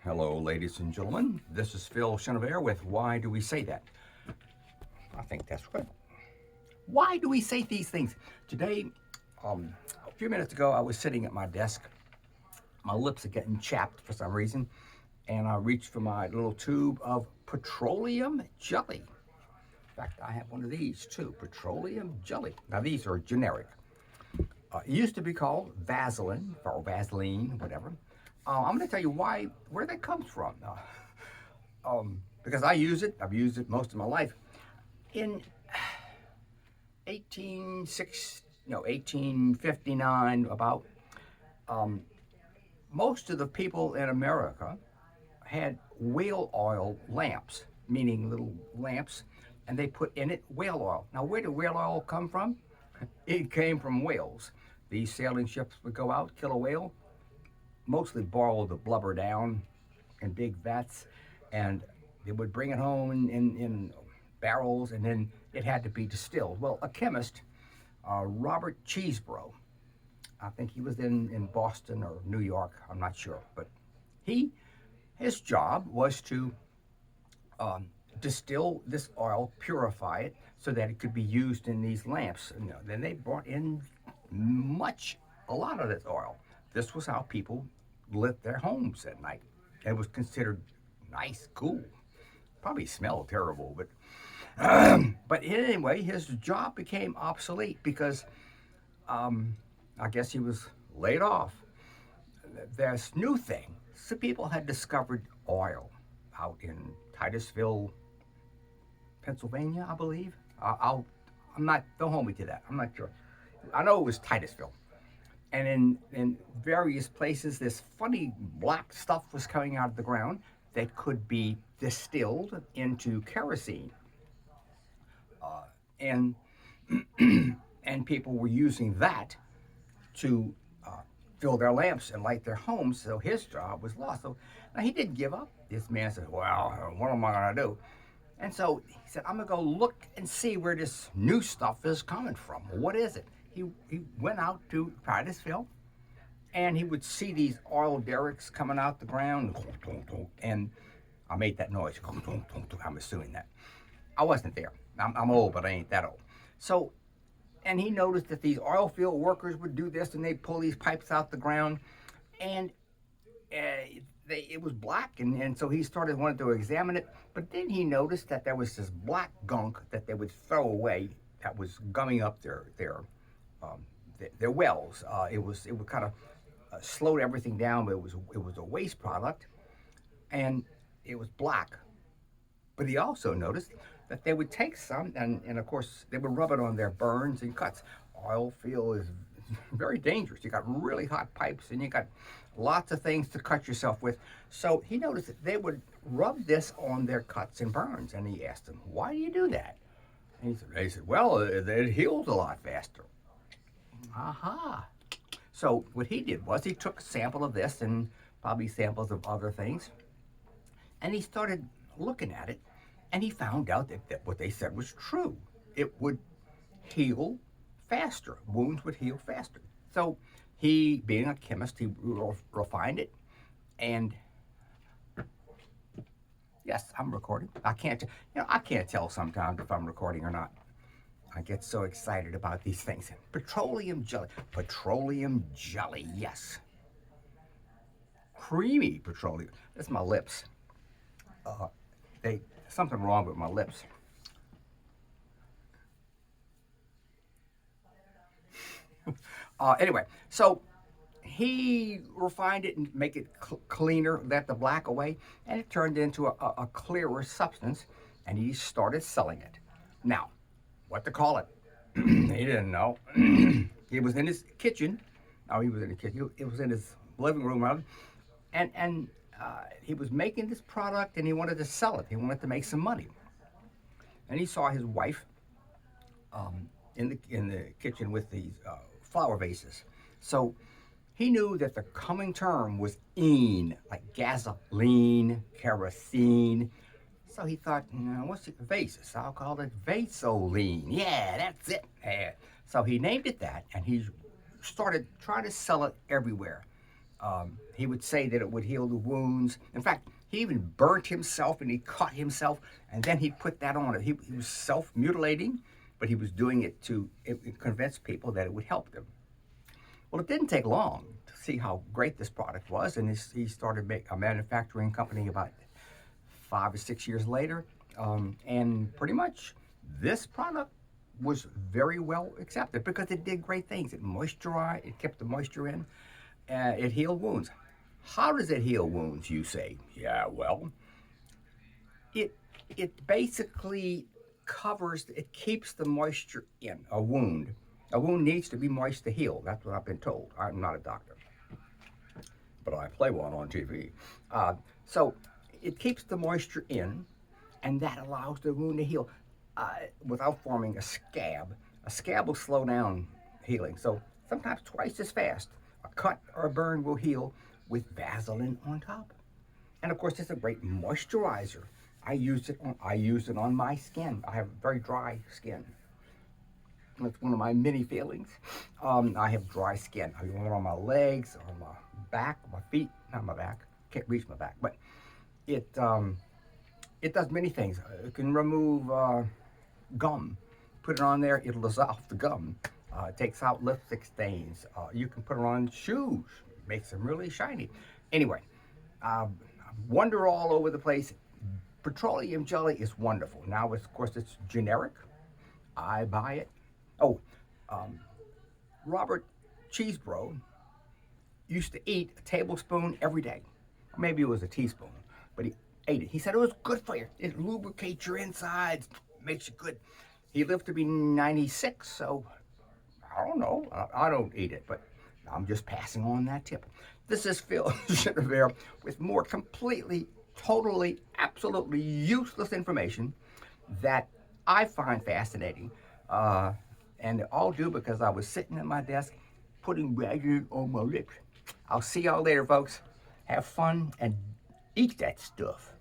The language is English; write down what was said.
Hello, ladies and gentlemen. This is Phil Chenevert with Why Do We Say That? I think that's good. Why do we say these things? Today, a few minutes ago, I was sitting at my desk. My lips are getting chapped for some reason, and I reached for my little tube of petroleum jelly. In fact, I have one of these too, petroleum jelly. Now, these are generic. It used to be called Vaseline or Vaseline, whatever. I'm going to tell you where that comes from. Because I use it. I've used it most of my life. In 1859, about, most of the people in America had whale oil lamps, meaning little lamps, and they put in it whale oil. Now, where did whale oil come from? It came from whales. These sailing ships would go out, kill a whale, mostly boil the blubber down in big vats, and they would bring it home in barrels, and then it had to be distilled. Well, a chemist, Robert Cheeseborough, I think he was in Boston or New York, I'm not sure, but his job was to distill this oil, purify it, so that it could be used in these lamps. And, then they brought in a lot of this oil. This was how people lit their homes at night. It was considered nice, cool. Probably smelled terrible, but anyway, his job became obsolete because I guess he was laid off. This new thing, some people had discovered oil out in Titusville, Pennsylvania, I believe. Don't hold me to that. I'm not sure. I know it was Titusville. And in various places, this funny black stuff was coming out of the ground that could be distilled into kerosene. And and people were using that to fill their lamps and light their homes, so his job was lost. So now he didn't give up. This man said, well, what am I going to do? And so he said, I'm going to go look and see where this new stuff is coming from. What is it? He went out to Titusville, and he would see these oil derricks coming out the ground, and I made that noise. I'm assuming that. I wasn't there. I'm old, but I ain't that old. So, and he noticed that these oil field workers would do this, and they'd pull these pipes out the ground, and it was black, and so he wanted to examine it, but then he noticed that there was this black gunk that they would throw away that was gumming up their wells. It would kind of slowed everything down, but it was a waste product, and it was black. But he also noticed that they would take some, and of course they would rub it on their burns and cuts. Oil field is very dangerous. You got really hot pipes, and you got lots of things to cut yourself with. So he noticed that they would rub this on their cuts and burns, and he asked them, "Why do you do that?" And they said, "Well, it heals a lot faster." Aha. So what he did was he took a sample of this and probably samples of other things, and he started looking at it, and he found out that what they said was true. It would heal faster. Wounds would heal faster. So he, being a chemist, he refined it, and yes, I'm recording. I can't tell sometimes if I'm recording or not. I get so excited about these things. Petroleum jelly, yes. Creamy petroleum. That's my lips. Something wrong with my lips. Anyway, so he refined it and make it cleaner, let the black away, and it turned into a clearer substance, and he started selling it. Now, what to call it? He didn't know. He was in his kitchen. Oh, he was in the kitchen. It was in his living room, rather. And he was making this product, and he wanted to sell it. He wanted to make some money. And he saw his wife in the kitchen with these flower vases. So he knew that the coming term was "-ine", like gasoline, kerosene. So he thought, what's it? Vases. I'll call it Vaseline. Yeah, that's it. Yeah. So he named it that, and he started trying to sell it everywhere. He would say that it would heal the wounds. In fact, he even burnt himself and he cut himself, and then he put that on it. He was self-mutilating, but he was doing it to convince people that it would help them. Well, it didn't take long to see how great this product was, and he started a manufacturing company about 5 or 6 years later, and pretty much this product was very well accepted because it did great things. It moisturized, it kept the moisture in, it healed wounds. How does it heal wounds, you say? Yeah, well, it basically covers, it keeps the moisture in a wound. A wound needs to be moist to heal. That's what I've been told. I'm not a doctor, but I play one on TV. So it keeps the moisture in, and that allows the wound to heal without forming a scab. A scab will slow down healing, so sometimes twice as fast. A cut or a burn will heal with Vaseline on top. And of course, it's a great moisturizer. I use it on my skin. I have very dry skin. That's one of my many feelings. I have dry skin. I want it on my legs, on my back, my feet, not my back. Can't reach my back, but it does many things. It can remove gum. Put it on there, it'll dissolve the gum. It takes out lipstick stains. You can put it on shoes. Makes them really shiny. Anyway, wonder all over the place. Petroleum jelly is wonderful. Now, of course, it's generic. I buy it. Oh, Robert Cheesebro used to eat a tablespoon every day. Maybe it was a teaspoon, but he ate it. He said it was good for you. It lubricates your insides, makes you good. He lived to be 96, so I don't know. I don't eat it, but I'm just passing on that tip. This is Phil Genevere with more completely, totally, absolutely useless information that I find fascinating. And all due because I was sitting at my desk putting Vaseline on my lips. I'll see y'all later, folks. Have fun and eat that stuff.